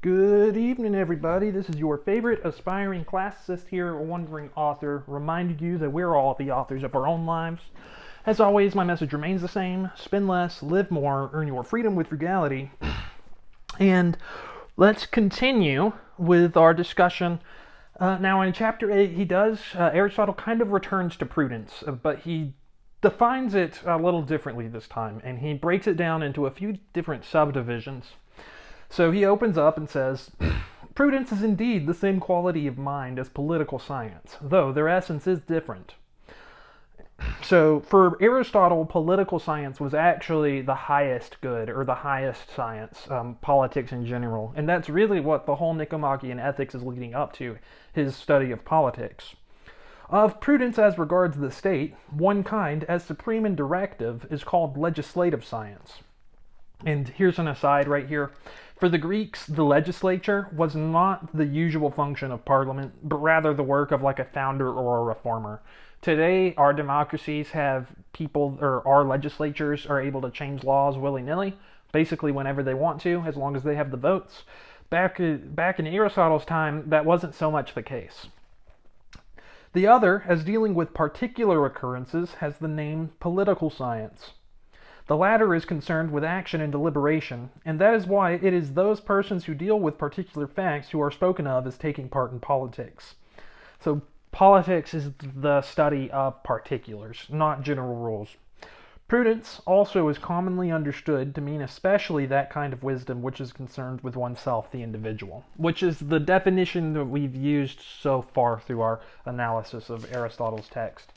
Good evening, everybody. This is your favorite aspiring classicist here, a wandering author, reminding you that we're all the authors of our own lives. As always, my message remains the same: spend less, live more, earn your freedom with frugality. And let's continue with our discussion. Now, in chapter 8, Aristotle kind of returns to prudence, but he defines it a little differently this time, and he breaks it down into a few different subdivisions. So he opens up and says, prudence is indeed the same quality of mind as political science, though their essence is different. So for Aristotle, political science was actually the highest good, or the highest science, politics in general. And that's really what the whole Nicomachean Ethics is leading up to, his study of politics. Of prudence as regards the state, one kind, as supreme and directive, is called legislative science. And here's an aside right here. For the Greeks, the legislature was not the usual function of parliament, but rather the work of like a founder or a reformer. Today, our democracies have people, or our legislatures are able to change laws willy-nilly, basically whenever they want to, as long as they have the votes. Back in Aristotle's time, that wasn't so much the case. The other, as dealing with particular occurrences, has the name political science. The latter is concerned with action and deliberation, and that is why it is those persons who deal with particular facts who are spoken of as taking part in politics. So politics is the study of particulars, not general rules. Prudence also is commonly understood to mean especially that kind of wisdom which is concerned with oneself, the individual, which is the definition that we've used so far through our analysis of Aristotle's text.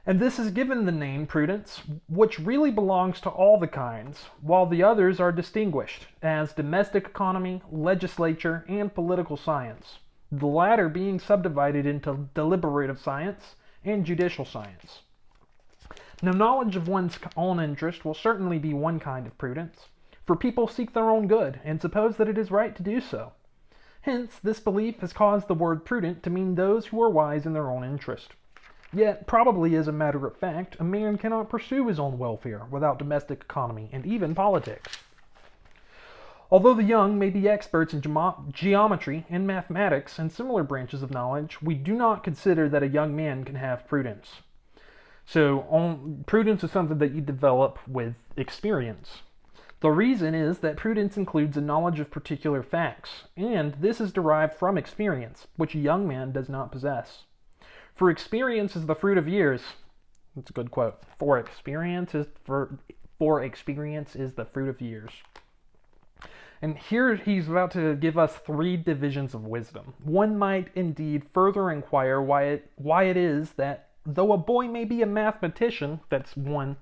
And this is given the name prudence, which really belongs to all the kinds, while the others are distinguished as domestic economy, legislature, and political science, the latter being subdivided into deliberative science and judicial science. Now, knowledge of one's own interest will certainly be one kind of prudence, for people seek their own good and suppose that it is right to do so. Hence, this belief has caused the word prudent to mean those who are wise in their own interest. Yet, probably as a matter of fact, a man cannot pursue his own welfare without domestic economy and even politics. Although the young may be experts in geometry and mathematics and similar branches of knowledge, we do not consider that a young man can have prudence. So, prudence is something that you develop with experience. The reason is that prudence includes a knowledge of particular facts, and this is derived from experience, which a young man does not possess. For experience is the fruit of years. That's a good quote. For experience is the fruit of years. And here he's about to give us 3 divisions of wisdom. One might indeed further inquire why it is that though a boy may be a mathematician, that's one,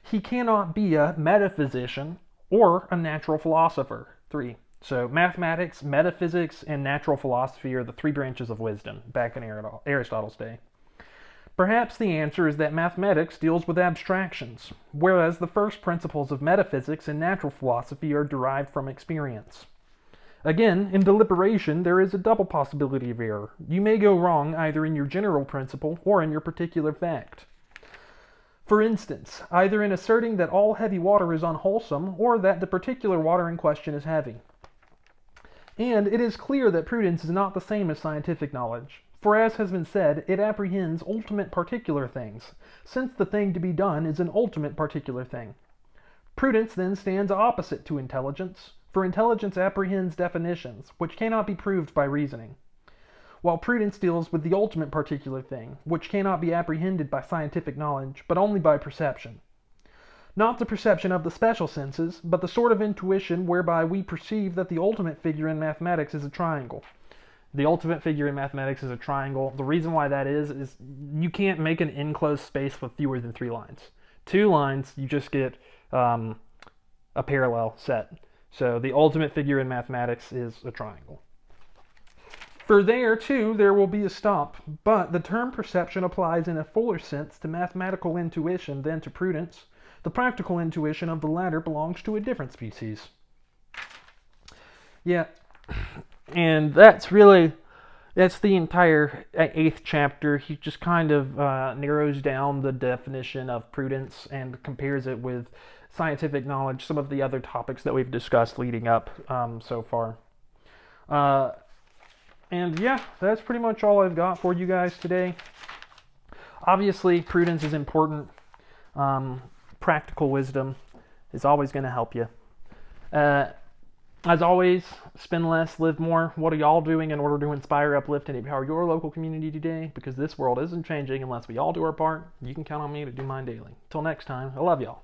he cannot be a metaphysician or a natural philosopher. 3. So mathematics, metaphysics, and natural philosophy are the 3 branches of wisdom back in Aristotle's day. Perhaps the answer is that mathematics deals with abstractions, whereas the first principles of metaphysics and natural philosophy are derived from experience. Again, in deliberation, there is a double possibility of error. You may go wrong either in your general principle or in your particular fact. For instance, either in asserting that all heavy water is unwholesome or that the particular water in question is heavy. And it is clear that prudence is not the same as scientific knowledge, for as has been said, it apprehends ultimate particular things, since the thing to be done is an ultimate particular thing. Prudence then stands opposite to intelligence, for intelligence apprehends definitions, which cannot be proved by reasoning, while prudence deals with the ultimate particular thing, which cannot be apprehended by scientific knowledge, but only by perception. Not the perception of the special senses, but the sort of intuition whereby we perceive that the ultimate figure in mathematics is a triangle. The ultimate figure in mathematics is a triangle. The reason why that is you can't make an enclosed space with fewer than 3 lines. 2 lines, you just get a parallel set. So the ultimate figure in mathematics is a triangle. For there, too, there will be a stop, but the term perception applies in a fuller sense to mathematical intuition than to prudence. The practical intuition of the latter belongs to a different species. Yeah, and that's the entire 8th chapter. He just kind of narrows down the definition of prudence and compares it with scientific knowledge, some of the other topics that we've discussed leading up so far. And yeah, that's pretty much all I've got for you guys today. Obviously, prudence is important. Practical wisdom is always going to help you. As always, spend less, live more. What are y'all doing in order to inspire, uplift, and empower your local community today? Because this world isn't changing unless we all do our part. You can count on me to do mine daily. Till next time, I love y'all.